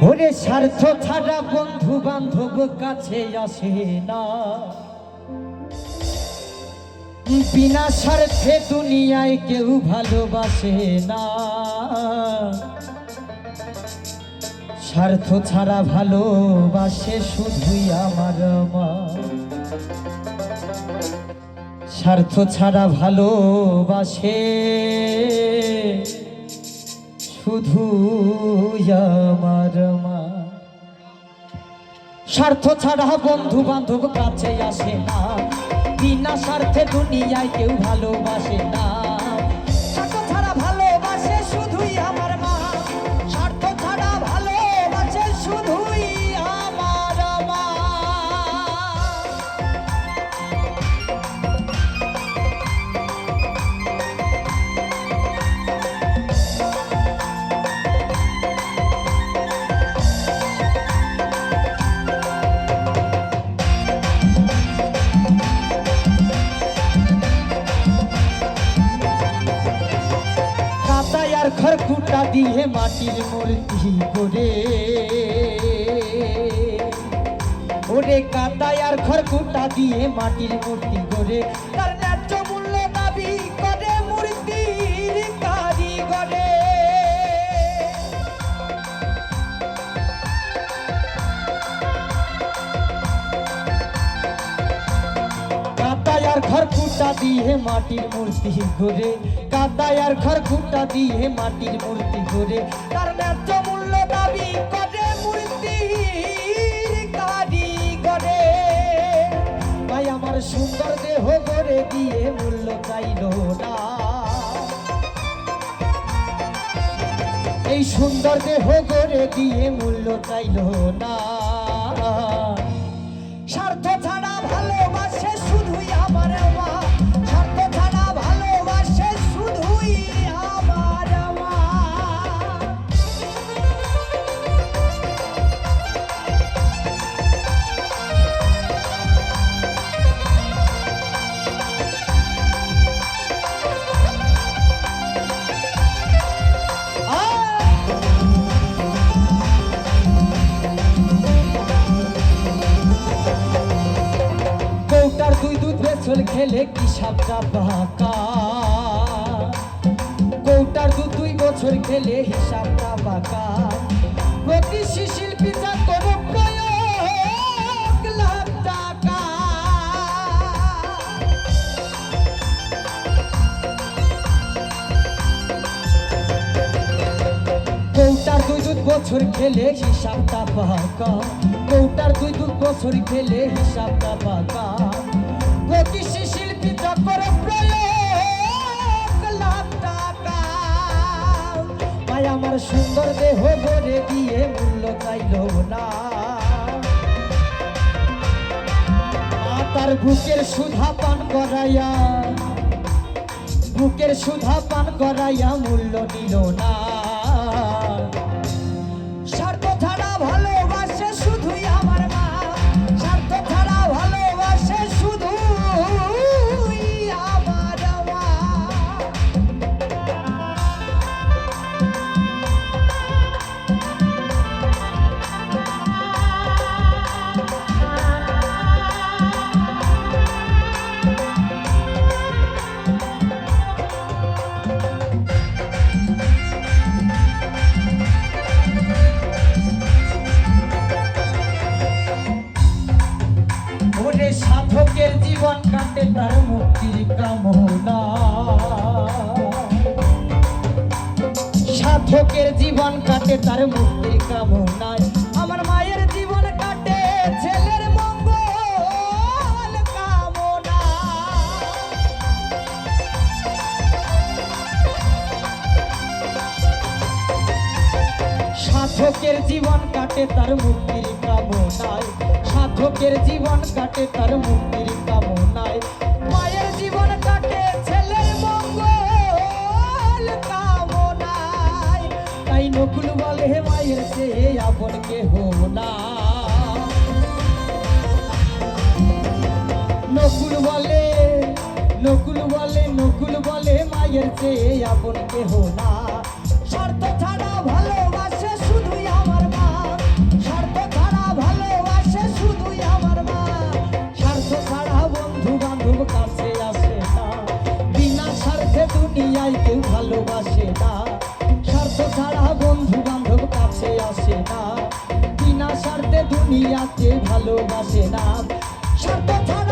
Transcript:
ওরে স্বার্থ ছাড়া বন্ধু বান্ধব কাছে আসে না, বিনা স্বার্থে দুনিয়ায় কেউ ভালোবাসে না। স্বার্থ ছাড়া ভালোবাসে শুধুই আমার মা, স্বার্থ ছাড়া ভালোবাসে শুধু আমার মা। স্বার্থ ছাড়া বন্ধু বান্ধব কাছে আসে না, বিনা স্বার্থে দুনিয়ায় কেউ ভালোবাসে না। স্বার্থ ছাড়া ভালোবাসে শুধুই আমার মা, স্বার্থ ছাড়া ভালোবাসে শুধুই আমার মা। খড়কুটা দিয়ে মাটির মূর্তি করে, ওরে কাদায় আর খড়কুটা দিয়ে মাটির মূর্তি করে, তার ন্যায্য মূল্য দাবি করে মূর্তির কারিগরে। কাদায় আর খড়কুটা দিয়ে মাটির মূর্তি করে, কাদায় আর খড়কুটা দিয়ে মাটির মূর্তি করে, তার ন্যায্য মূল্য দাবি করে মূর্তির কারিগরে। ভাই আমার সুন্দর দেহ গড়ে দিয়ে মূল্য চাইল না, এই সুন্দর দেহ গড়ে দিয়ে মূল্য চাইল না। স্বার্থ ছাড়া ভালোবাসে শুধুই আমার মা, স্বার্থ ছাড়া ভালোবাসে শুধুই আমার মা। কৌটার দুই দুধ বেসল খেলে কি সাপটা বাঁকা, কৌটার দুই বছর খেলে হিসাবটা বাঁকা। প্রতি শিল্পী যা করো প্রয়োগ লাখ টাকা। কৌটার দুই বছর খেলে হিসাবটা বাঁকা, কৌটার দুই বছর খেলে হিসাবটা বাঁকা। প্রতি শিল্পী যা করো প্রয়োগ লাখ টাকা। ভাই আমার সুন্দর দেহ গড়ে দিয়ে মূল্য চাইল না, তার বুকের সুধা পান করাইয়া, বুকের সুধা পান করাইয়া মূল্য নিল না। স্বার্থ ছাড়া ভালোবাসে শুধুই আমার মা, স্বার্থ ছাড়া ভালোবাসে শুধুই আমার মা। সাধকের জীবন কাটে তার মুক্তির কামনা, সাধকের জীবন কাটে তার মুক্তির কামনায়। আমার মায়ের জীবন কাটে ছেলের মঙ্গল কামনা। সাধকের জীবন কাটে তার মুক্তির কামনায়, সাধকের জীবন কাটে তার মুক্তির কামনায়। মায়ের জীবন কাটে ছেলের মঙ্গল কামনায়। তাই নকুল বলে মায়ের সে আপন কেহ না, নকুল বলে, নকুল বলে, নকুল বলে মায়ের সে আপন কেহ না। স্বার্থ ছাড়া ভালোবাসে শুধুই আমার মা, দুনিয়াতে ভালোবাসে না। স্বার্থ ছাড়া